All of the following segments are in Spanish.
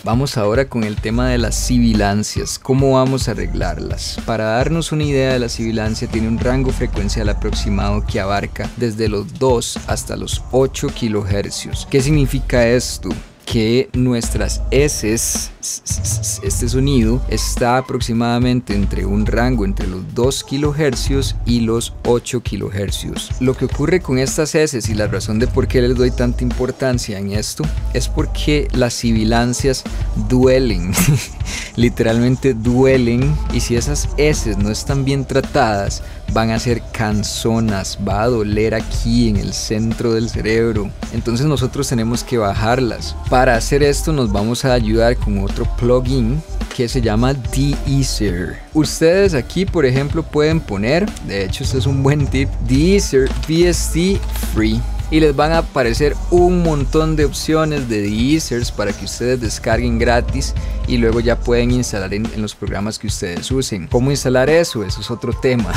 Vamos ahora con el tema de las sibilancias. ¿Cómo vamos a arreglarlas? Para darnos una idea de la sibilancia, tiene un rango frecuencial aproximado que abarca desde los 2 hasta los 8 kHz. ¿Qué significa esto? Que nuestras heces, este sonido está aproximadamente entre un rango entre los 2 kHz y los 8 kHz. Lo que ocurre con estas heces y la razón de por qué les doy tanta importancia en esto es porque las sibilancias duelen, literalmente duelen, y si esas heces no están bien tratadas van a ser canzonas, va a doler aquí en el centro del cerebro. Entonces nosotros tenemos que bajarlas. Para hacer esto nos vamos a ayudar con otro plugin que se llama De-Easer. Ustedes aquí, por ejemplo, pueden poner, de hecho este es un buen tip, De-Easer VST Free, y les van a aparecer un montón de opciones de De-Easers para que ustedes descarguen gratis y luego ya pueden instalar en los programas que ustedes usen. ¿Cómo instalar eso? Eso es otro tema.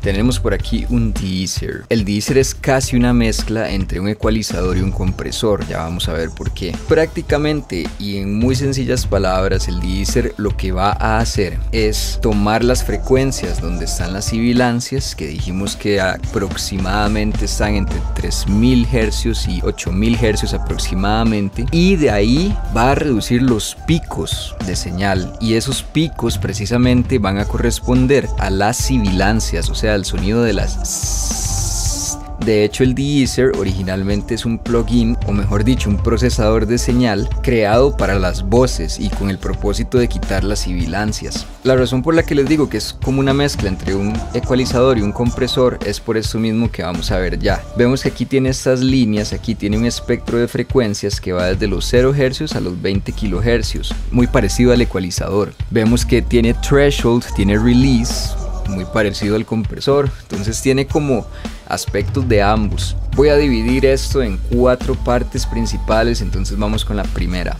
Tenemos por aquí un De-Easer. El De-Easer es casi una mezcla entre un ecualizador y un compresor, ya vamos a ver por qué. Prácticamente y en muy sencillas palabras, el De-Easer lo que va a hacer es tomar las frecuencias donde están las sibilancias, que dijimos que aproximadamente están entre 3000 Hz y 8000 Hz aproximadamente, y de ahí va a reducir los picos de señal, y esos picos precisamente van a corresponder a las sibilancias, o sea, el sonido de las. De hecho, el De-Easer originalmente es un plugin, o mejor dicho, un procesador de señal creado para las voces y con el propósito de quitar las sibilancias. La razón por la que les digo que es como una mezcla entre un ecualizador y un compresor es por eso mismo que vamos a ver ya. Vemos que aquí tiene estas líneas, aquí tiene un espectro de frecuencias que va desde los 0 Hz a los 20 kHz, muy parecido al ecualizador. Vemos que tiene threshold, tiene release, muy parecido al compresor, entonces tiene como aspectos de ambos. Voy a dividir esto en 4 partes principales, entonces vamos con la primera.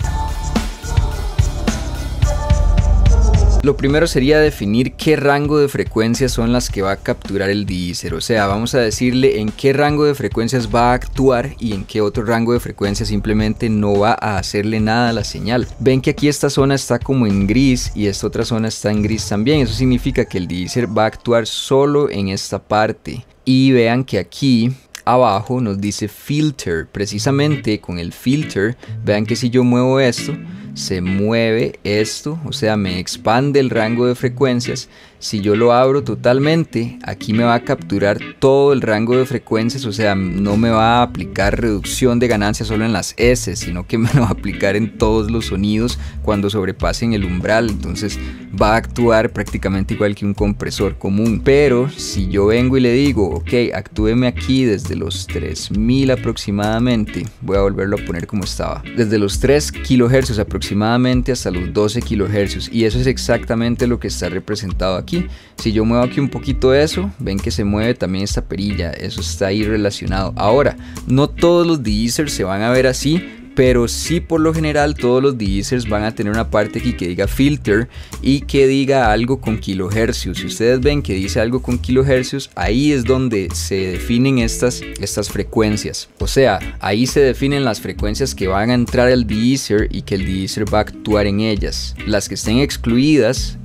Lo primero sería definir qué rango de frecuencias son las que va a capturar el De-Easer, o sea, vamos a decirle en qué rango de frecuencias va a actuar y en qué otro rango de frecuencias simplemente no va a hacerle nada a la señal. Ven que aquí esta zona está como en gris y esta otra zona está en gris también, eso significa que el De-Easer va a actuar solo en esta parte. Y vean que aquí abajo nos dice filter, precisamente con el filter, vean que si yo muevo esto, se mueve esto, o sea, me expande el rango de frecuencias. Si yo lo abro totalmente, aquí me va a capturar todo el rango de frecuencias, o sea, no me va a aplicar reducción de ganancia solo en las S, sino que me lo va a aplicar en todos los sonidos cuando sobrepasen el umbral. Entonces va a actuar prácticamente igual que un compresor común. Pero si yo vengo y le digo, ok, actúeme aquí desde los 3000 aproximadamente, voy a volverlo a poner como estaba, desde los 3 kHz aproximadamente hasta los 12 kHz, y eso es exactamente lo que está representado aquí. Si yo muevo aquí un poquito eso, ven que se mueve también esta perilla, eso está ahí relacionado. Ahora, no todos los De-Easers se van a ver así, pero sí, por lo general todos los De-Easers van a tener una parte aquí que diga filter y que diga algo con kilohercios. Si ustedes ven que dice algo con kilohercios, ahí es donde se definen estas frecuencias, o sea, ahí se definen las frecuencias que van a entrar al De-Easer y que el De-Easer va a actuar en ellas. Las que estén excluidas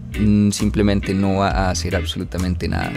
simplemente no va a hacer absolutamente nada.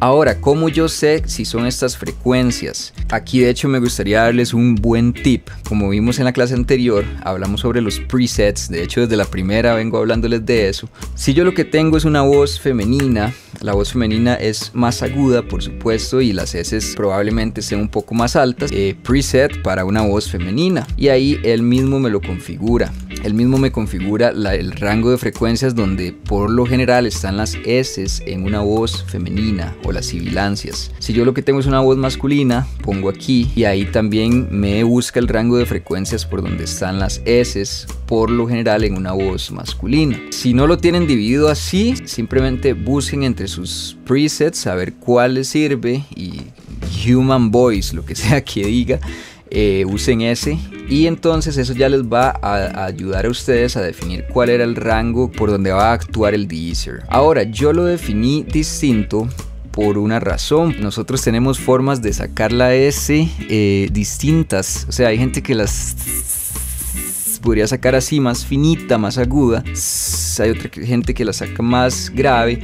Ahora, ¿cómo yo sé si son estas frecuencias? Aquí de hecho me gustaría darles un buen tip. Como vimos en la clase anterior, hablamos sobre los presets, de hecho desde la primera vengo hablándoles de eso. Si yo lo que tengo es una voz femenina, la voz femenina es más aguda por supuesto y las S probablemente estén un poco más altas, preset para una voz femenina, y ahí él mismo me lo configura. Él mismo me configura el rango de frecuencias donde por lo general están las S en una voz femenina o las sibilancias. Si yo lo que tengo es una voz masculina, pongo aquí y ahí también me busca el rango de frecuencias por donde están las S por lo general en una voz masculina. Si no lo tienen dividido así, simplemente busquen entre sus presets a ver cuál les sirve y human voice, lo que sea que diga, usen ese, y entonces eso ya les va a ayudar a ustedes a definir cuál era el rango por donde va a actuar el De-Easer. Ahora yo lo definí distinto por una razón. Nosotros tenemos formas de sacar la S distintas. O sea, hay gente que las podría sacar así, más finita, más aguda. Hay otra gente que la saca más grave.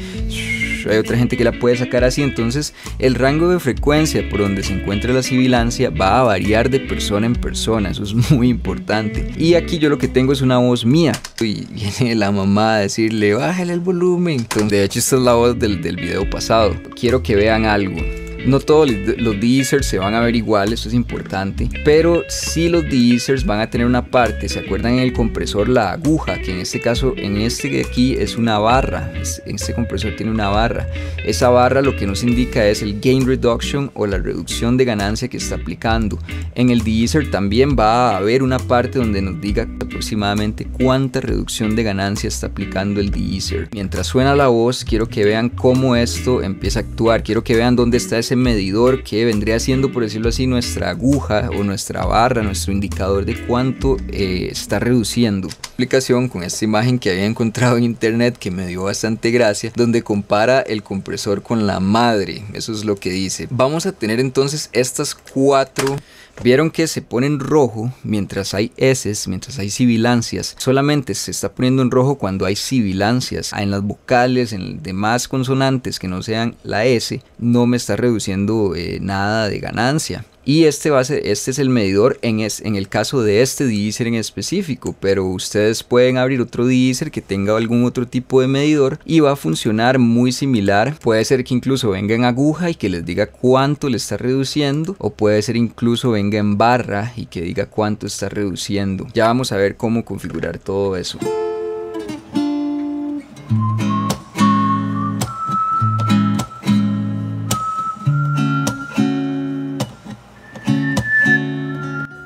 Hay otra gente que la puede sacar así. Entonces el rango de frecuencia por donde se encuentra la sibilancia va a variar de persona en persona. Eso es muy importante. Y aquí yo lo que tengo es una voz mía y viene la mamá a decirle bájale el volumen. Entonces, de hecho esta es la voz del video pasado. Quiero que vean algo. No todos los deezers se van a ver igual, eso es importante, pero sí los deezers van a tener una parte. ¿Se acuerdan en el compresor la aguja? Que en este caso, en este de aquí es una barra. Este compresor tiene una barra. Esa barra lo que nos indica es el gain reduction o la reducción de ganancia que está aplicando. En el deezer también va a haber una parte donde nos diga aproximadamente cuánta reducción de ganancia está aplicando el deezer. Mientras suena la voz, quiero que vean cómo esto empieza a actuar. Quiero que vean dónde está ese medidor que vendría siendo, por decirlo así, nuestra aguja o nuestra barra, nuestro indicador de cuánto está reduciendo. Aplicación con esta imagen que había encontrado en internet que me dio bastante gracia, donde compara el compresor con la madre. Eso es lo que dice. Vamos a tener entonces estas cuatro. Vieron que se pone en rojo mientras hay S, mientras hay sibilancias. Solamente se está poniendo en rojo cuando hay sibilancias. En las vocales, en demás consonantes que no sean la S, no me está reduciendo nada de ganancia. Y este es el medidor en el caso de este deezer en específico, pero ustedes pueden abrir otro deezer que tenga algún otro tipo de medidor y va a funcionar muy similar. Puede ser que incluso venga en aguja y que les diga cuánto le está reduciendo, o puede ser incluso venga en barra y que diga cuánto está reduciendo. Ya vamos a ver cómo configurar todo eso.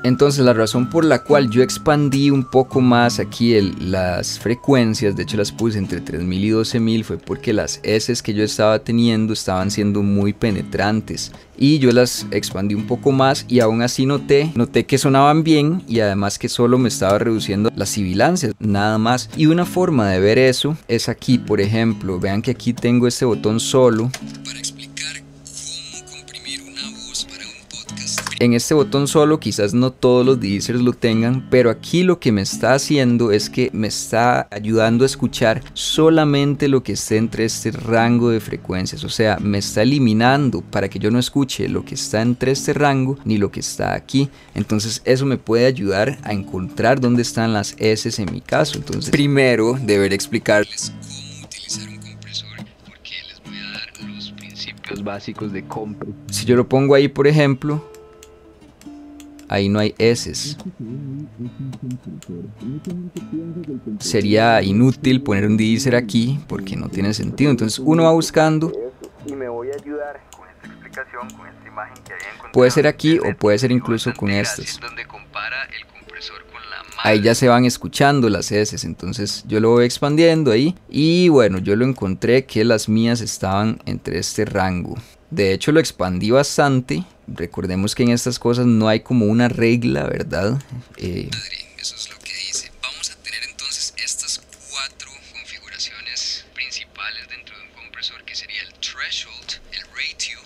Entonces la razón por la cual yo expandí un poco más aquí las frecuencias, de hecho las puse entre 3000 y 12000, fue porque las S que yo estaba teniendo estaban siendo muy penetrantes y yo las expandí un poco más y aún así noté que sonaban bien y además que solo me estaba reduciendo las sibilancias, nada más. Y una forma de ver eso es aquí, por ejemplo, vean que aquí tengo este botón solo para explicar cómo comprimir una voz para un podcast. En este botón solo quizás no todos los deezers lo tengan, pero aquí lo que me está haciendo es que me está ayudando a escuchar solamente lo que esté entre este rango de frecuencias. O sea, me está eliminando para que yo no escuche lo que está entre este rango ni lo que está aquí. Entonces eso me puede ayudar a encontrar dónde están las S en mi caso. Entonces primero deberé explicarles cómo utilizar un compresor, porque les voy a dar los principios básicos de compre. Si yo lo pongo ahí, por ejemplo, ahí no hay S. Sería inútil poner un deezer aquí porque no tiene sentido. Entonces uno va buscando. Y me voy a ayudar con esta explicación, con esta imagen que había encontrado. Puede ser aquí o puede ser incluso con estas. Donde compara el compresor con la madre. Ahí ya se van escuchando las S. Entonces yo lo voy expandiendo ahí. Y bueno, yo lo encontré que las mías estaban entre este rango. De hecho lo expandí bastante. Recordemos que en estas cosas no hay como una regla, ¿verdad? Eso es lo que dice. Vamos a tener entonces estas cuatro configuraciones principales dentro de un compresor, que sería el threshold, el ratio,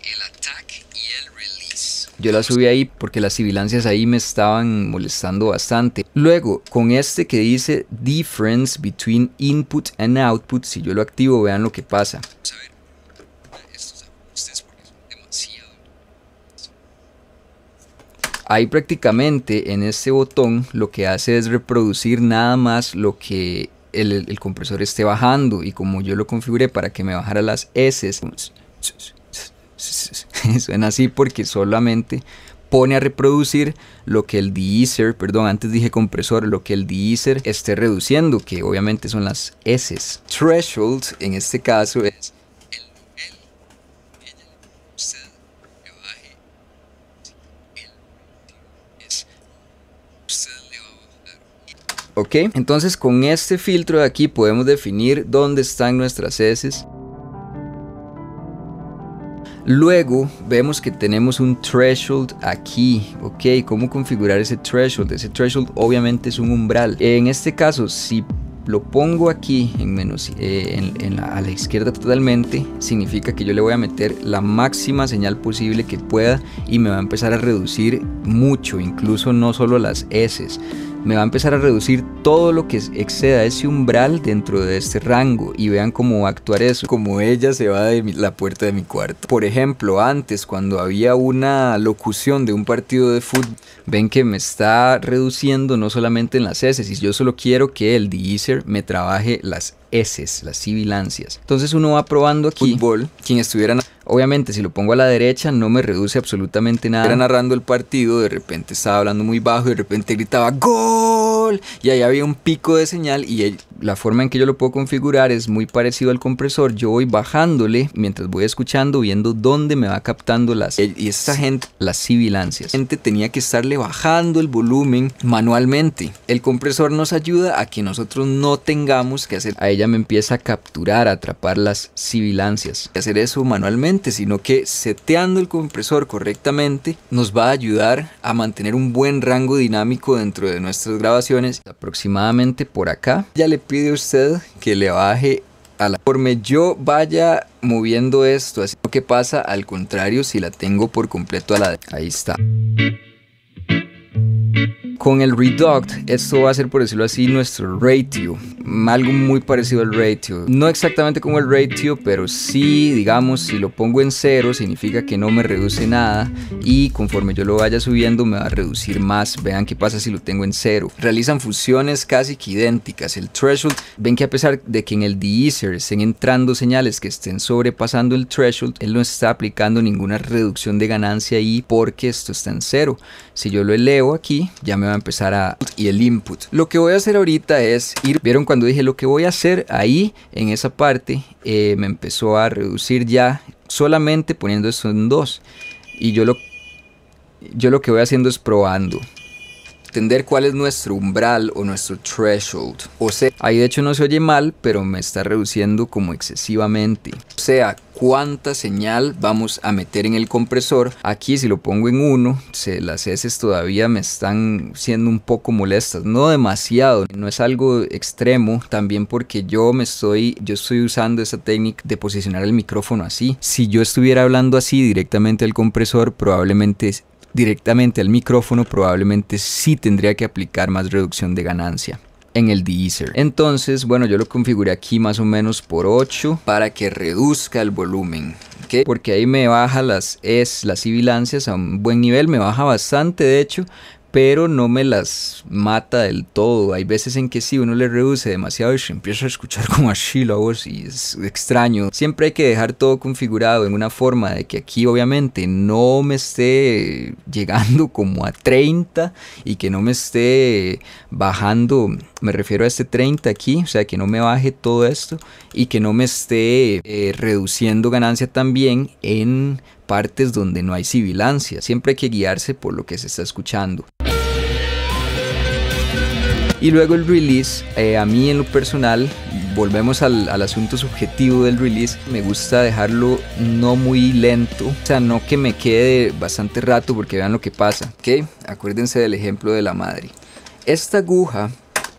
el attack y el release. Yo la subí ahí porque las sibilancias ahí me estaban molestando bastante. Luego, con este que dice difference between input and output, si yo lo activo, vean lo que pasa. Vamos a ver. Ahí prácticamente en este botón lo que hace es reproducir nada más lo que el compresor esté bajando, y como yo lo configuré para que me bajara las S, suena así porque solamente pone a reproducir lo que el deezer, perdón, antes dije compresor, lo que el deezer esté reduciendo, que obviamente son las S. Threshold en este caso es ok, entonces con este filtro de aquí podemos definir dónde están nuestras S. Luego vemos que tenemos un threshold aquí. Ok, ¿cómo configurar ese threshold? Ese threshold obviamente es un umbral. En este caso, si lo pongo aquí en menos, a la izquierda totalmente, significa que yo le voy a meter la máxima señal posible que pueda y me va a empezar a reducir mucho, incluso no solo las S's. Me va a empezar a reducir todo lo que exceda ese umbral dentro de este rango. Y vean cómo va a actuar eso, como ella se va de la puerta de mi cuarto. Por ejemplo, antes cuando había una locución de un partido de fútbol, ven que me está reduciendo no solamente en las S, y yo solo quiero que el de-easer me trabaje las S, las sibilancias. Entonces uno va probando aquí fútbol. Quien estuviera, obviamente si lo pongo a la derecha no me reduce absolutamente nada. Era narrando el partido, de repente estaba hablando muy bajo y de repente gritaba ¡Gol! Y ahí había un pico de señal y la forma en que yo lo puedo configurar es muy parecido al compresor. Yo voy bajándole mientras voy escuchando, viendo dónde me va captando y esta gente, las sibilancias. La gente tenía que estarle bajando el volumen manualmente. El compresor nos ayuda a que nosotros no tengamos que hacer. A ella me empieza a capturar, a atrapar las sibilancias. Hacer eso manualmente, sino que seteando el compresor correctamente nos va a ayudar a mantener un buen rango dinámico dentro de nuestras grabaciones. Aproximadamente por acá ya le pide a usted que le baje a la, conforme yo vaya moviendo esto, así lo que pasa al contrario si la tengo por completo a la derecha. Ahí está. Con el Reduct, esto va a ser, por decirlo así, nuestro ratio, algo muy parecido al ratio, no exactamente como el ratio, pero sí, digamos, si lo pongo en 0 significa que no me reduce nada y conforme yo lo vaya subiendo me va a reducir más. Vean qué pasa si lo tengo en 0. Realizan funciones casi que idénticas. El threshold, ven que a pesar de que en el de-easer estén entrando señales que estén sobrepasando el threshold, él no está aplicando ninguna reducción de ganancia ahí porque esto está en 0. Si yo lo elevo aquí, ya me va a empezar a... y el input. Lo que voy a hacer ahorita es ir... ¿Vieron cuando dije lo que voy a hacer ahí en esa parte? Me empezó a reducir ya solamente poniendo esto en 2. Y yo lo que voy haciendo es probando. Entender cuál es nuestro umbral o nuestro threshold. O sea, ahí de hecho no se oye mal, pero me está reduciendo como excesivamente. O sea, cuánta señal vamos a meter en el compresor. Aquí si lo pongo en 1, las S todavía me están siendo un poco molestas. No demasiado, no es algo extremo. También porque yo estoy usando esa técnica de posicionar el micrófono así. Si yo estuviera hablando así directamente al compresor, probablemente... directamente al micrófono, probablemente sí tendría que aplicar más reducción de ganancia en el de-easer. Entonces, bueno, yo lo configuré aquí más o menos por 8 para que reduzca el volumen, ¿okay? Porque ahí me baja las sibilancias a un buen nivel, me baja bastante de hecho, pero no me las mata del todo. Hay veces en que sí, uno le reduce demasiado y se empieza a escuchar como así la voz y es extraño. Siempre hay que dejar todo configurado en una forma de que aquí obviamente no me esté llegando como a 30 y que no me esté bajando, me refiero a este 30 aquí, o sea que no me baje todo esto y que no me esté reduciendo ganancia también en partes donde no hay sibilancia. Siempre hay que guiarse por lo que se está escuchando. Y luego el release, a mí en lo personal, volvemos al asunto subjetivo del release, me gusta dejarlo no muy lento, o sea, no que me quede bastante rato, porque vean lo que pasa, ¿ok? Acuérdense del ejemplo de la madre. Esta aguja,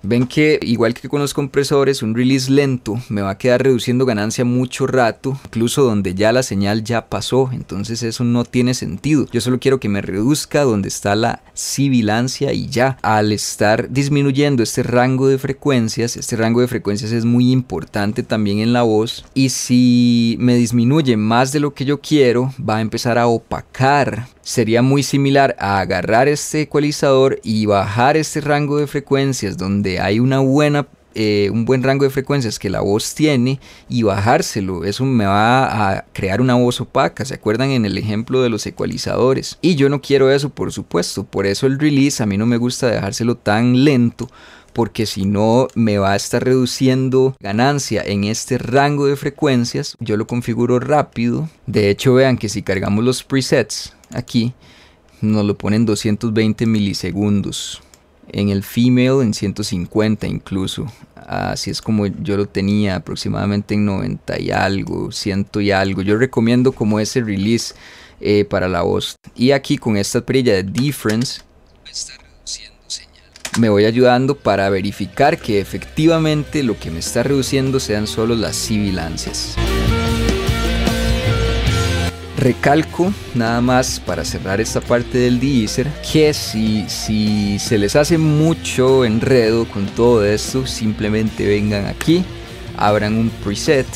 ven que igual que con los compresores, un release lento me va a quedar reduciendo ganancia mucho rato, incluso donde ya la señal ya pasó. Entonces eso no tiene sentido. Yo solo quiero que me reduzca donde está la sibilancia y ya. Al estar disminuyendo este rango de frecuencias es muy importante también en la voz, y si me disminuye más de lo que yo quiero, va a empezar a opacar. Sería muy similar a agarrar este ecualizador y bajar este rango de frecuencias donde hay un buen rango de frecuencias que la voz tiene y bajárselo. Eso me va a crear una voz opaca. ¿Se acuerdan en el ejemplo de los ecualizadores? Y yo no quiero eso, por supuesto. Por eso el release a mí no me gusta dejárselo tan lento, porque si no me va a estar reduciendo ganancia en este rango de frecuencias. Yo lo configuro rápido. De hecho, vean que si cargamos los presets aquí, nos lo ponen 220 milisegundos. En el female en 150 incluso. Así es como yo lo tenía, aproximadamente en 90 y algo, 100 y algo. Yo recomiendo como ese release para la voz. Y aquí con esta perilla de difference está reduciendo señal. me voy ayudando para verificar que efectivamente lo que me está reduciendo sean solo las sibilancias. Recalco nada más para cerrar esta parte del deesser que si se les hace mucho enredo con todo esto, simplemente vengan aquí, abran un preset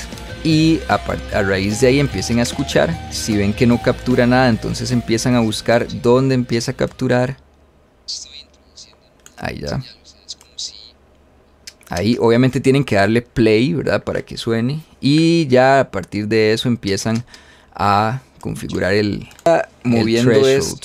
y a raíz de ahí empiecen a escuchar. Si ven que no captura nada, entonces empiezan a buscar dónde empieza a capturar. Ahí ya. Ahí obviamente tienen que darle play, ¿verdad? Para que suene. Y ya a partir de eso empiezan a configurar el threshold.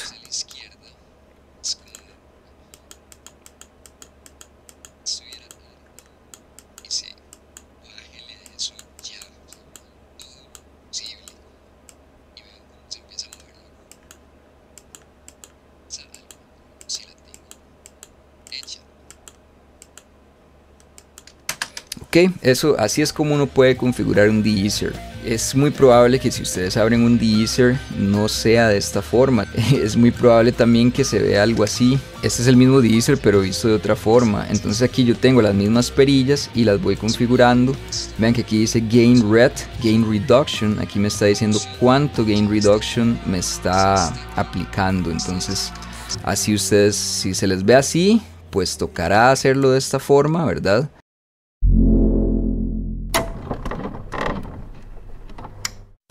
Ok, así es como uno puede configurar un deesser. Es muy probable que si ustedes abren un deesser no sea de esta forma. Es muy probable también que se vea algo así. Este es el mismo deesser pero visto de otra forma. Entonces aquí yo tengo las mismas perillas y las voy configurando. Vean que aquí dice Gain Ret, Gain Reduction. Aquí me está diciendo cuánto Gain Reduction me está aplicando. Entonces así ustedes, si se les ve así, pues tocará hacerlo de esta forma, ¿verdad?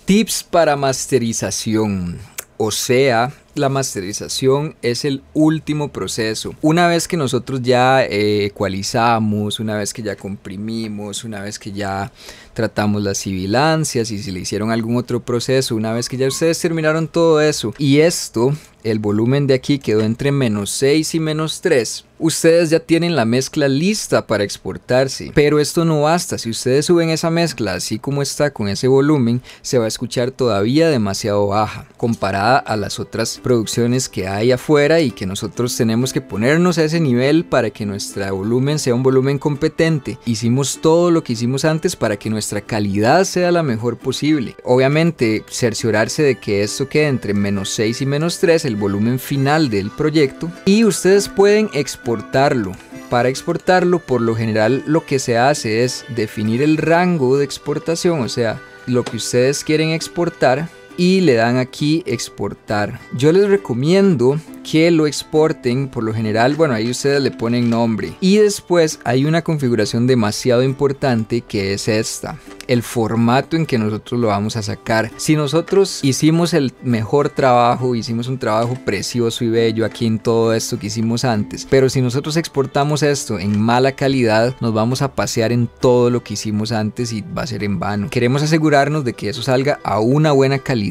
Tips para masterización, o sea, la masterización es el último proceso. Una vez que nosotros ya ecualizamos, una vez que ya comprimimos, una vez que ya tratamos las sibilancias y si le hicieron algún otro proceso, una vez que ya ustedes terminaron todo eso y esto, el volumen de aquí quedó entre -6 y -3, ustedes ya tienen la mezcla lista para exportarse. Pero esto no basta. Si ustedes suben esa mezcla así como está con ese volumen, se va a escuchar todavía demasiado baja comparada a las otras producciones que hay afuera y que nosotros tenemos que ponernos a ese nivel para que nuestro volumen sea un volumen competente. Hicimos todo lo que hicimos antes para que nuestra calidad sea la mejor posible. Obviamente cerciorarse de que esto quede entre -6 y -3, el volumen final del proyecto, y ustedes pueden exportarlo. Para exportarlo, por lo general lo que se hace es definir el rango de exportación, o sea, lo que ustedes quieren exportar, y le dan aquí exportar. Yo les recomiendo que lo exporten, por lo general, bueno, ahí ustedes le ponen nombre. Y después hay una configuración demasiado importante que es esta: el formato en que nosotros lo vamos a sacar. Si nosotros hicimos el mejor trabajo, hicimos un trabajo precioso y bello aquí en todo esto que hicimos antes, pero si nosotros exportamos esto en mala calidad, nos vamos a pasear en todo lo que hicimos antes y va a ser en vano. Queremos asegurarnos de que eso salga a una buena calidad.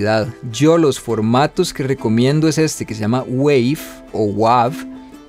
Yo los formatos que recomiendo es este que se llama WAV o WAV.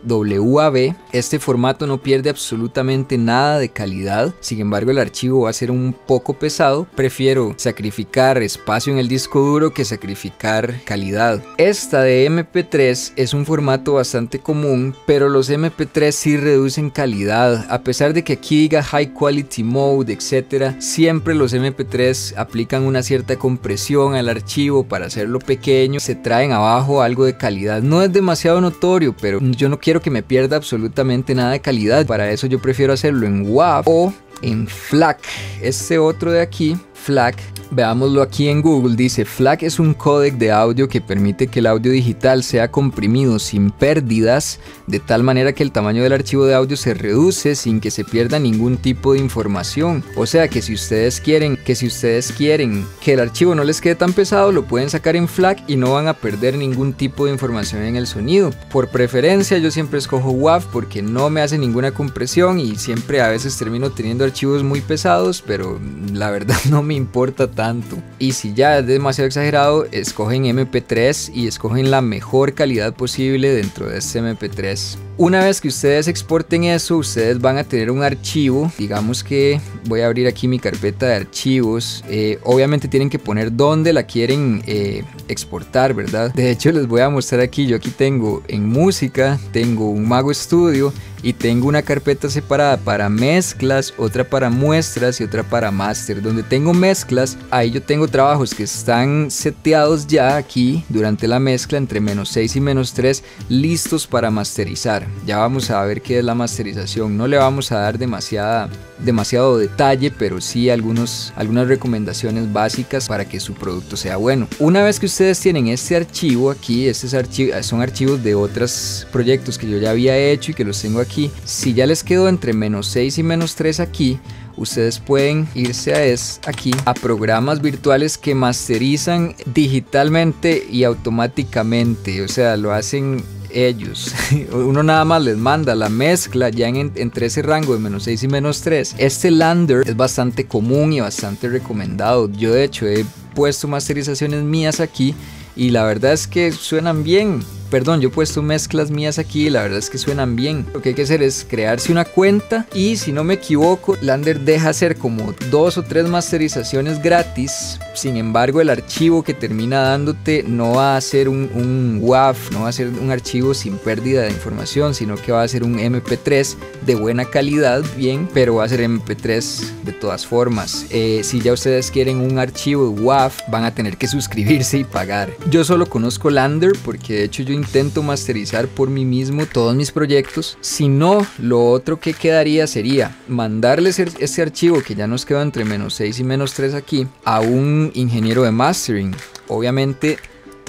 WAV. Este formato no pierde absolutamente nada de calidad, sin embargo el archivo va a ser un poco pesado. Prefiero sacrificar espacio en el disco duro que sacrificar calidad. Esta de MP3 es un formato bastante común, pero los MP3 sí reducen calidad, a pesar de que aquí diga High Quality Mode, etc. Siempre los MP3 aplican una cierta compresión al archivo para hacerlo pequeño, se traen abajo algo de calidad. No es demasiado notorio, pero yo no quiero que me pierda absolutamente nada de calidad. Para eso yo prefiero hacerlo en WAV o en FLAC. Este otro de aquí, FLAC, veámoslo aquí en Google, dice: FLAC es un códec de audio que permite que el audio digital sea comprimido sin pérdidas, de tal manera que el tamaño del archivo de audio se reduce sin que se pierda ningún tipo de información. O sea que si ustedes quieren que el archivo no les quede tan pesado, lo pueden sacar en FLAC y no van a perder ningún tipo de información en el sonido. Por preferencia yo siempre escojo WAV porque no me hace ninguna compresión y siempre a veces termino teniendo archivos muy pesados, pero la verdad no me importa tanto. Y si ya es demasiado exagerado, escogen MP3 y escogen la mejor calidad posible dentro de este MP3. Una vez que ustedes exporten eso, ustedes van a tener un archivo. Digamos que voy a abrir aquí mi carpeta de archivos. Obviamente tienen que poner dónde la quieren exportar, ¿verdad? De hecho les voy a mostrar aquí. Yo aquí tengo en música, tengo un Mago Studio. y tengo una carpeta separada para mezclas, otra para muestras y otra para master. Donde tengo mezclas, ahí yo tengo trabajos que están seteados ya aquí durante la mezcla entre -6 y -3, listos para masterizar. Ya vamos a ver qué es la masterización. No le vamos a dar demasiado detalle, pero sí algunas recomendaciones básicas para que su producto sea bueno. Una vez que ustedes tienen este archivo aquí, son archivos de otros proyectos que yo ya había hecho y que los tengo aquí. Si ya les quedó entre -6 y -3 aquí, ustedes pueden irse aquí a programas virtuales que masterizan digitalmente y automáticamente, o sea, lo hacen ellos. Uno nada más les manda la mezcla ya entre ese rango de -6 y -3. Este Lander es bastante común y bastante recomendado. Yo de hecho he puesto masterizaciones mías aquí y la verdad es que suenan bien. Perdón, yo he puesto mezclas mías aquí y la verdad es que suenan bien. Lo que hay que hacer es crearse una cuenta y, si no me equivoco, Lander deja hacer como 2 o 3 masterizaciones gratis. Sin embargo, el archivo que termina dándote no va a ser un WAV, no va a ser un archivo sin pérdida de información, sino que va a ser un MP3 de buena calidad, bien, pero va a ser MP3 de todas formas. Si ya ustedes quieren un archivo WAV, van a tener que suscribirse y pagar. Yo solo conozco Lander porque de hecho yo intento masterizar por mí mismo todos mis proyectos. Si no, lo otro que quedaría sería mandarles este archivo que ya nos quedó entre -6 y -3 aquí a un ingeniero de mastering, obviamente,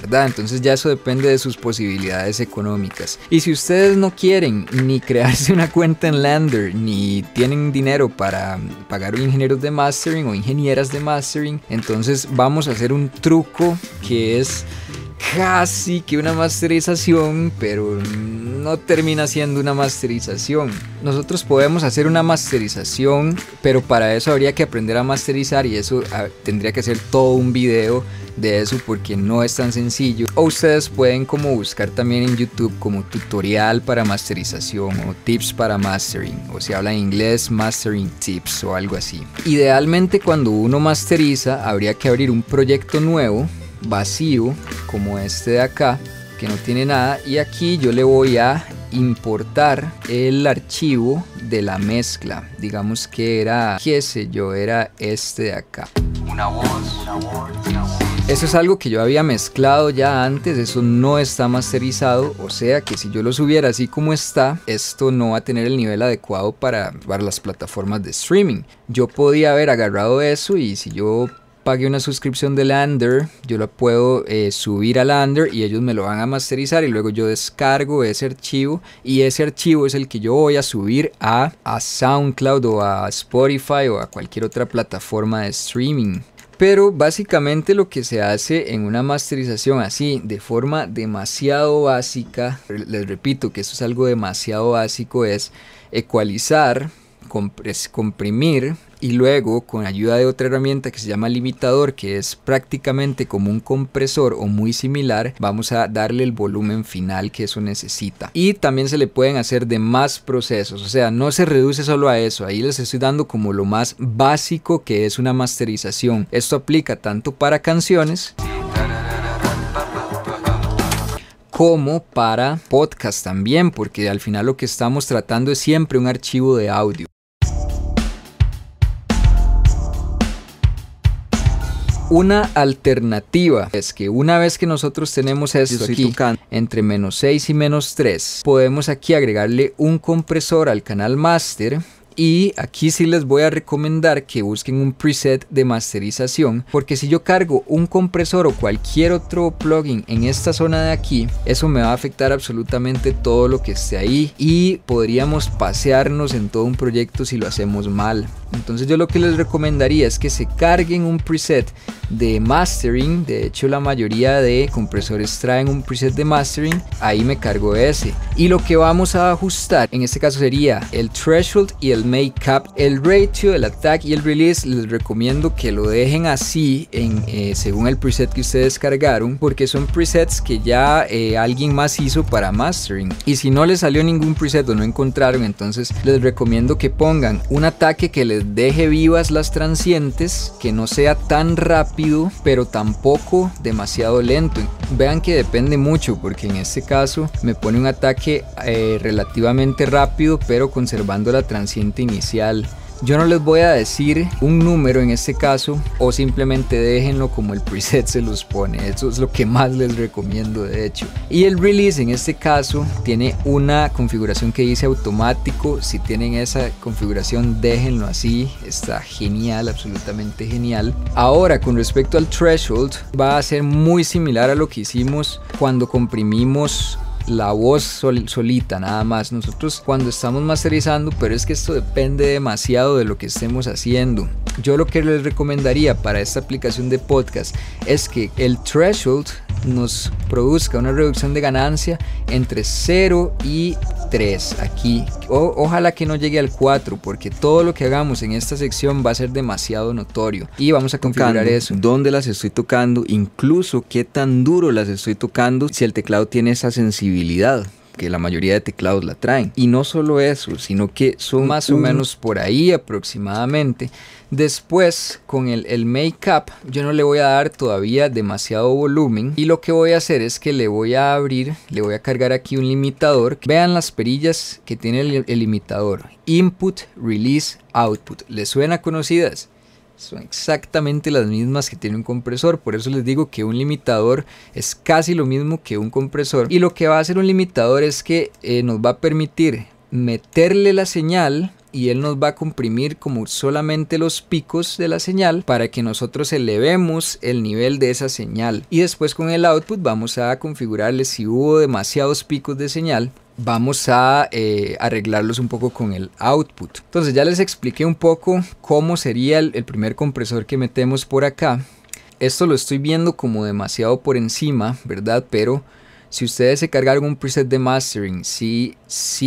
¿verdad? Entonces ya eso depende de sus posibilidades económicas. Y si ustedes no quieren ni crearse una cuenta en Lander, ni tienen dinero para pagar un ingeniero de mastering o ingenieras de mastering, entonces vamos a hacer un truco que es casi que una masterización, pero no termina siendo una masterización. Nosotros podemos hacer una masterización, pero para eso habría que aprender a masterizar y eso tendría que ser todo un video de eso porque no es tan sencillo. O ustedes pueden como buscar también en YouTube como tutorial para masterización o tips para mastering, o si habla en inglés, mastering tips o algo así. Idealmente, cuando uno masteriza, habría que abrir un proyecto nuevo vacío como este de acá que no tiene nada, y aquí yo le voy a importar el archivo de la mezcla. Digamos que era, qué sé yo, era este de acá. Eso es algo que yo había mezclado ya antes, eso no está masterizado, o sea que si yo lo subiera así como está, esto no va a tener el nivel adecuado para las plataformas de streaming. Yo podía haber agarrado eso y si yo pagué una suscripción de Lander, yo la puedo subir a Lander y ellos me lo van a masterizar y luego yo descargo ese archivo y ese archivo es el que yo voy a subir a SoundCloud o a Spotify o a cualquier otra plataforma de streaming. Pero básicamente lo que se hace en una masterización así, de forma demasiado básica, les repito que esto es algo demasiado básico, es ecualizar, comprimir y luego con ayuda de otra herramienta que se llama limitador, que es prácticamente como un compresor o muy similar, vamos a darle el volumen final que eso necesita. Y también se le pueden hacer demás procesos, o sea, no se reduce solo a eso. Ahí les estoy dando como lo más básico que es una masterización. Esto aplica tanto para canciones como para podcast también, porque al final lo que estamos tratando es siempre un archivo de audio. Una alternativa es que una vez que nosotros tenemos esto aquí entre -6 y -3, podemos aquí agregarle un compresor al canal master. Y aquí sí les voy a recomendar que busquen un preset de masterización, porque si yo cargo un compresor o cualquier otro plugin en esta zona de aquí, eso me va a afectar absolutamente todo lo que esté ahí y podríamos pasearnos en todo un proyecto si lo hacemos mal. Entonces yo lo que les recomendaría es que se carguen un preset de mastering. De hecho la mayoría de compresores traen un preset de mastering, ahí me cargo ese. Y lo que vamos a ajustar en este caso sería el threshold y el make cap. El ratio del attack y el release les recomiendo que lo dejen así según el preset que ustedes cargaron, porque son presets que ya alguien más hizo para mastering, y si no les salió ningún preset o no encontraron, entonces les recomiendo que pongan un ataque que les deje vivas las transientes, que no sea tan rápido pero tampoco demasiado lento. Vean que depende mucho, porque en este caso me pone un ataque relativamente rápido pero conservando la transiente inicial. Yo no les voy a decir un número en este caso, o simplemente déjenlo como el preset se los pone. Eso es lo que más les recomiendo, de hecho. Y el release en este caso tiene una configuración que dice automático. Si tienen esa configuración, déjenlo así. Está genial, absolutamente genial. Ahora, con respecto al threshold, va a ser muy similar a lo que hicimos cuando comprimimos la voz solita, nada más. Nosotros cuando estamos masterizando, pero es que esto depende demasiado de lo que estemos haciendo. Yo lo que les recomendaría para esta aplicación de podcast es que el threshold nos produzca una reducción de ganancia entre 0 y 3 aquí. Ojalá que no llegue al 4, porque todo lo que hagamos en esta sección va a ser demasiado notorio, y vamos a configurar eso. Dónde las estoy tocando, incluso qué tan duro las estoy tocando, si el teclado tiene esa sensibilidad, que la mayoría de teclados la traen. Y no solo eso, sino que son más o menos por ahí aproximadamente. Después, con el make up, yo no le voy a dar todavía demasiado volumen, y lo que voy a hacer es que le voy a cargar aquí un limitador. Vean las perillas que tiene el limitador: input, release, output. ¿Les suena conocidas? Son exactamente las mismas que tiene un compresor. Por eso les digo que un limitador es casi lo mismo que un compresor. Y lo que va a hacer un limitador es que nos va a permitir meterle la señal, y él nos va a comprimir como solamente los picos de la señal para que nosotros elevemos el nivel de esa señal. Y después con el output vamos a configurarle, si hubo demasiados picos de señal, vamos a arreglarlos un poco con el output. Entonces ya les expliqué un poco cómo sería el primer compresor que metemos por acá. Esto lo estoy viendo como demasiado por encima, ¿verdad? Pero si ustedes se cargaron un preset de mastering, si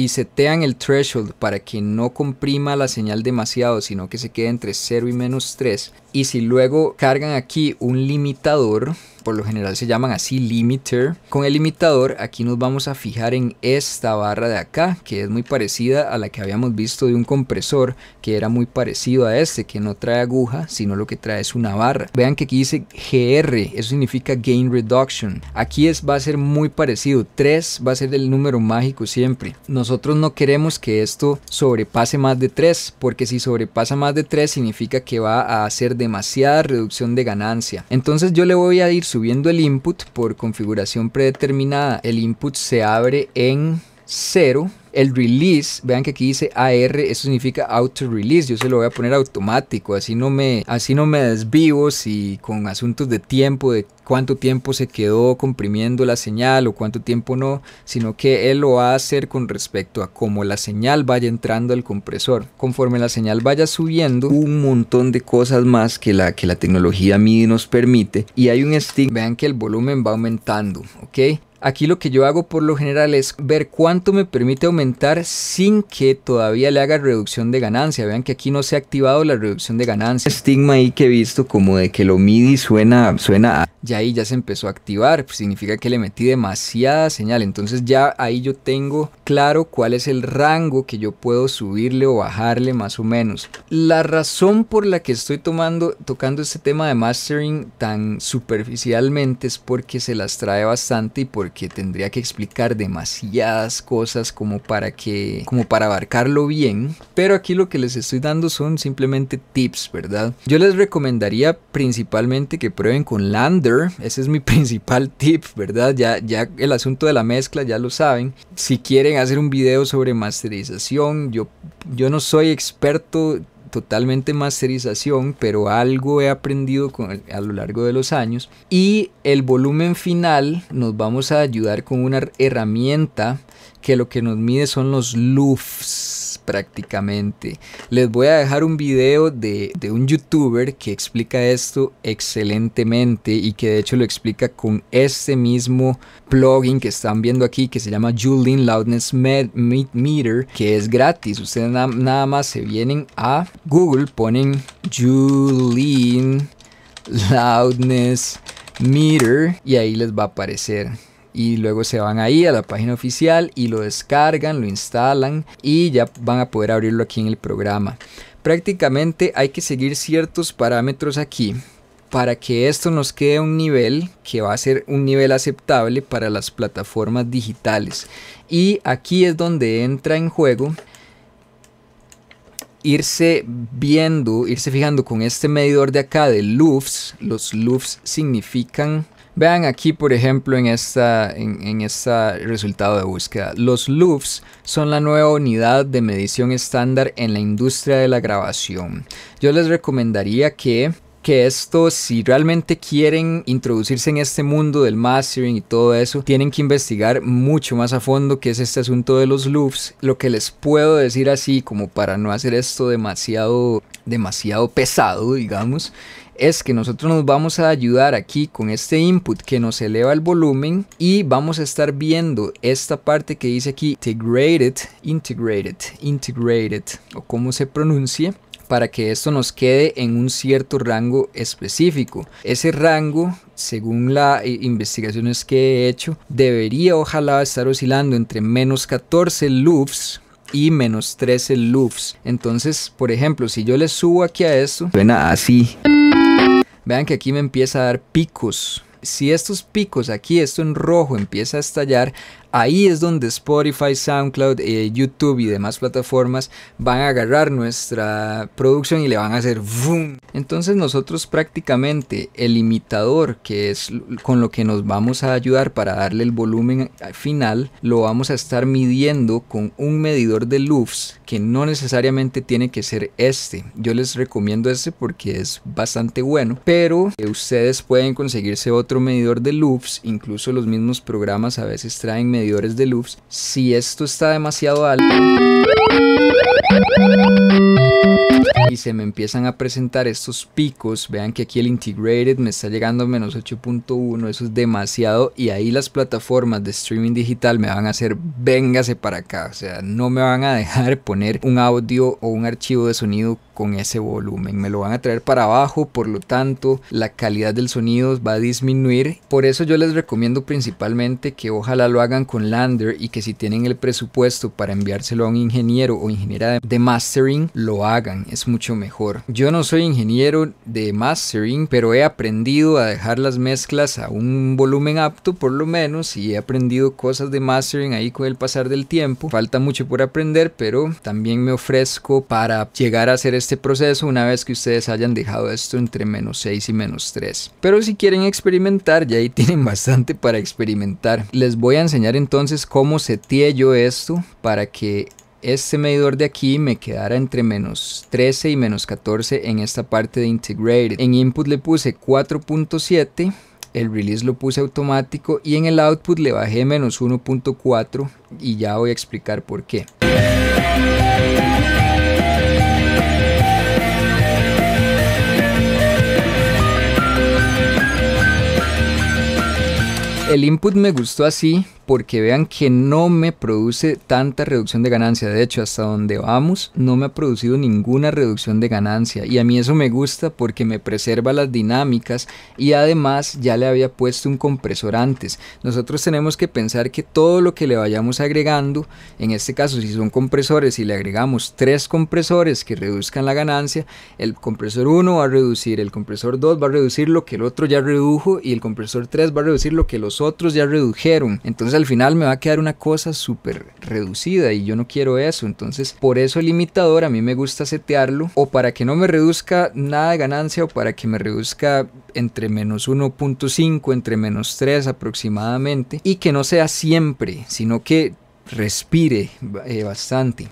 setean el threshold para que no comprima la señal demasiado, sino que se quede entre 0 y -3, y si luego cargan aquí un limitador, por lo general se llaman así, limiter, con el limitador aquí nos vamos a fijar en esta barra de acá, que es muy parecida a la que habíamos visto de un compresor, que era muy parecido a este, que no trae aguja, sino lo que trae es una barra. Vean que aquí dice GR, eso significa Gain Reduction. Aquí va a ser muy parecido, 3 va a ser el número mágico siempre. Nosotros no queremos que esto sobrepase más de 3, porque si sobrepasa más de 3 significa que va a hacer demasiada reducción de ganancia. Entonces yo le voy a ir subiendo el input por configuración predeterminada. El input se abre en 0. El release, vean que aquí dice AR, eso significa auto release. Yo se lo voy a poner automático, así no me desvivo si con asuntos de tiempo, de cuánto tiempo se quedó comprimiendo la señal o cuánto tiempo no, sino que él lo va a hacer con respecto a cómo la señal vaya entrando al compresor. Conforme la señal vaya subiendo, un montón de cosas más que la tecnología MIDI nos permite, y hay un stick, vean que el volumen va aumentando, ¿ok? Aquí lo que yo hago por lo general es ver cuánto me permite aumentar sin que todavía le haga reducción de ganancia. Vean que aquí no se ha activado la reducción de ganancia. Estigma ahí que he visto como de que lo MIDI suena a... Ya ahí ya se empezó a activar, pues significa que le metí demasiada señal. Entonces ya ahí yo tengo claro cuál es el rango que yo puedo subirle o bajarle más o menos. La razón por la que estoy tocando este tema de mastering tan superficialmente es porque se las trae bastante y porque tendría que explicar demasiadas cosas como para abarcarlo bien. Pero aquí lo que les estoy dando son simplemente tips, ¿verdad? Yo les recomendaría principalmente que prueben con Lander. Ese es mi principal tip, ¿verdad? Ya el asunto de la mezcla ya lo saben. Si quieren hacer un video sobre masterización, yo no soy experto totalmente en masterización, pero algo he aprendido a lo largo de los años. Y el volumen final nos vamos a ayudar con una herramienta que lo que nos mide son los loops. loofs prácticamente. Les voy a dejar un video de un youtuber que explica esto excelentemente y que de hecho lo explica con este mismo plugin que están viendo aquí, que se llama Julean Loudness Meter, que es gratis. Ustedes nada más se vienen a Google, ponen Julean Loudness Meter y ahí les va a aparecer. Y luego se van ahí a la página oficial y lo descargan, lo instalan y ya van a poder abrirlo aquí en el programa. Prácticamente hay que seguir ciertos parámetros aquí para que esto nos quede a un nivel que va a ser un nivel aceptable para las plataformas digitales. Y aquí es donde entra en juego irse fijando con este medidor de acá de loofs. Los loofs significan, vean aquí por ejemplo en este resultado de búsqueda, los loofs son la nueva unidad de medición estándar en la industria de la grabación. Yo les recomendaría que esto, si realmente quieren introducirse en este mundo del mastering y todo eso, tienen que investigar mucho más a fondo qué es este asunto de los loofs. Lo que les puedo decir así, como para no hacer esto demasiado pesado, digamos, es que nosotros nos vamos a ayudar aquí con este input que nos eleva el volumen y vamos a estar viendo esta parte que dice aquí integrated o como se pronuncie, para que esto nos quede en un cierto rango específico. Ese rango, según las investigaciones que he hecho, debería ojalá estar oscilando entre menos 14 loofs y menos 13 loofs. Entonces, por ejemplo, si yo le subo aquí a esto, suena así. Vean que aquí me empieza a dar picos. Si estos picos aquí, esto en rojo empieza a estallar, ahí es donde Spotify, SoundCloud, YouTube y demás plataformas van a agarrar nuestra producción y le van a hacer boom. Entonces nosotros prácticamente el limitador, que es con lo que nos vamos a ayudar para darle el volumen final, lo vamos a estar midiendo con un medidor de loofs que no necesariamente tiene que ser este. Yo les recomiendo este porque es bastante bueno, pero ustedes pueden conseguirse otro medidor de loofs. Incluso los mismos programas a veces traen medidores de loofs. Si esto está demasiado alto y se me empiezan a presentar estos picos, vean que aquí el integrated me está llegando a menos 8.1, eso es demasiado, y ahí las plataformas de streaming digital me van a hacer véngase para acá, o sea, no me van a dejar poner un audio o un archivo de sonido con ese volumen, me lo van a traer para abajo, por lo tanto la calidad del sonido va a disminuir. Por eso yo les recomiendo principalmente que ojalá lo hagan con Lander y que si tienen el presupuesto para enviárselo a un ingeniero o ingeniera de mastering, lo hagan, es mucho mejor. Yo no soy ingeniero de mastering, pero he aprendido a dejar las mezclas a un volumen apto por lo menos, y he aprendido cosas de mastering ahí con el pasar del tiempo. Falta mucho por aprender, pero también me ofrezco para llegar a hacer este proceso una vez que ustedes hayan dejado esto entre menos 6 y menos 3. Pero si quieren experimentar, ya ahí tienen bastante para experimentar. Les voy a enseñar entonces cómo seteé yo esto para que este medidor de aquí me quedara entre menos 13 y menos 14 en esta parte de integrated. En input le puse 4.7, el release lo puse automático y en el output le bajé menos 1.4 y ya voy a explicar por qué. El input me gustó así porque vean que no me produce tanta reducción de ganancia. De hecho, hasta donde vamos no me ha producido ninguna reducción de ganancia, y a mí eso me gusta porque me preserva las dinámicas, y además ya le había puesto un compresor antes. Nosotros tenemos que pensar que todo lo que le vayamos agregando, en este caso si son compresores, si le agregamos 3 compresores que reduzcan la ganancia, el compresor 1 va a reducir, el compresor 2 va a reducir lo que el otro ya redujo, y el compresor 3 va a reducir lo que los otros ya redujeron. Entonces al final me va a quedar una cosa súper reducida y yo no quiero eso. Entonces por eso el limitador a mí me gusta setearlo o para que no me reduzca nada de ganancia, o para que me reduzca entre menos 1.5, entre menos 3 aproximadamente, y que no sea siempre, sino que respire bastante.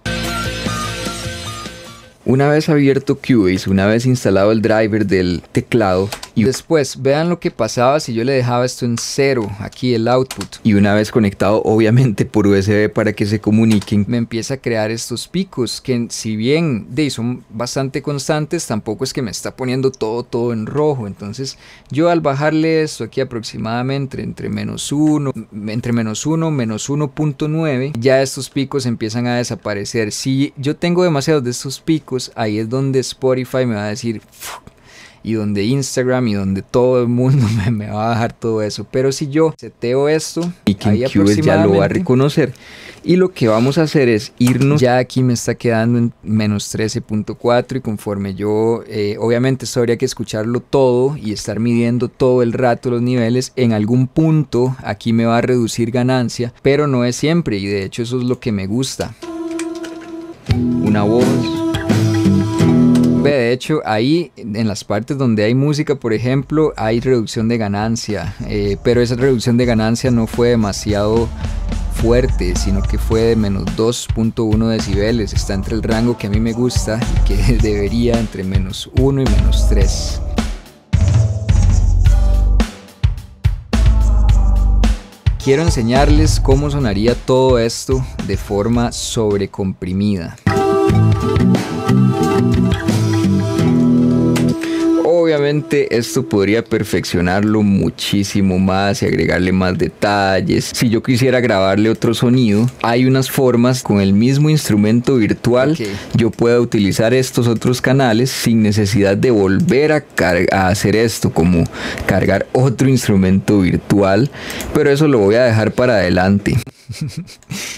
Una vez abierto Cubase, una vez instalado el driver del teclado, Y después vean lo que pasaba si yo le dejaba esto en 0, aquí el output, y una vez conectado obviamente por USB para que se comuniquen, me empieza a crear estos picos que, si bien son bastante constantes, tampoco es que me está poniendo todo en rojo. Entonces yo al bajarle esto aquí aproximadamente entre -1, -1.9, ya estos picos empiezan a desaparecer. Si yo tengo demasiados de estos picos, ahí es donde Spotify me va a decir, y donde Instagram y donde todo el mundo me va a bajar todo eso. Pero si yo seteo esto, y que QS ya lo va a reconocer, y lo que vamos a hacer es irnos, ya aquí me está quedando en -13.4, y conforme yo obviamente esto habría que escucharlo todo y estar midiendo todo el rato los niveles. En algún punto aquí me va a reducir ganancia, pero no es siempre, y de hecho eso es lo que me gusta. Una voz. De hecho, ahí en las partes donde hay música, por ejemplo, hay reducción de ganancia, pero esa reducción de ganancia no fue demasiado fuerte, sino que fue de -2.1 decibeles. Está entre el rango que a mí me gusta y que debería entre -1 y -3. Quiero enseñarles cómo sonaría todo esto de forma sobrecomprimida. Obviamente esto podría perfeccionarlo muchísimo más y agregarle más detalles. Si yo quisiera grabarle otro sonido, hay unas formas con el mismo instrumento virtual. Yo puedo utilizar estos otros canales sin necesidad de volver a hacer esto, como cargar otro instrumento virtual, pero eso lo voy a dejar para adelante.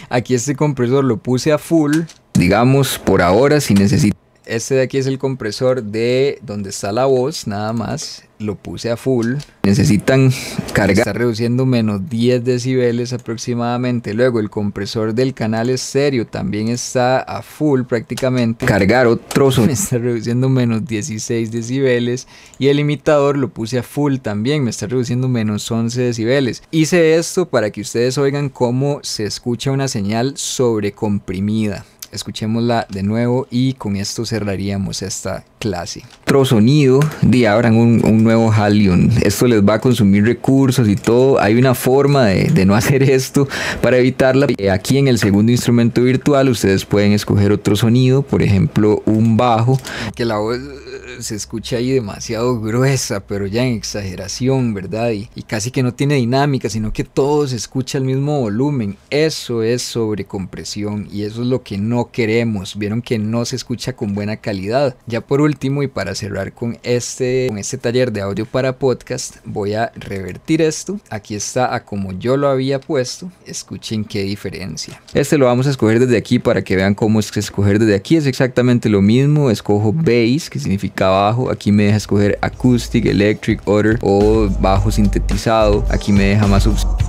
Aquí este compresor lo puse a full, digamos por ahora. Si necesito, este de aquí es el compresor de donde está la voz, nada más. Lo puse a full. Necesitan cargar. Está reduciendo -10 decibeles aproximadamente. Luego el compresor del canal estéreo también está a full prácticamente. Cargar otro sonido. Me está reduciendo -16 decibeles. Y el limitador lo puse a full también. Me está reduciendo -11 decibeles. Hice esto para que ustedes oigan cómo se escucha una señal sobrecomprimida. Escuchémosla de nuevo y con esto cerraríamos esta clase. Otro sonido, abran un nuevo Halion. Esto les va a consumir recursos y todo. Hay una forma de no hacer esto para evitarla. Aquí en el segundo instrumento virtual ustedes pueden escoger otro sonido, por ejemplo un bajo, que la voz se escucha ahí demasiado gruesa, pero ya en exageración, ¿verdad? Y casi que no tiene dinámica, sino que todo se escucha al mismo volumen. Eso es sobrecompresión y eso es lo que no queremos. Vieron que no se escucha con buena calidad. Ya por último, y para cerrar con este taller de audio para podcast, voy a revertir esto. Aquí está a como yo lo había puesto. Escuchen qué diferencia. Este lo vamos a escoger desde aquí para que vean cómo es que escoger desde aquí es exactamente lo mismo. Escojo bass, que significa bajo. Aquí me deja escoger acoustic, electric, other o bajo sintetizado. Aquí me deja más opciones.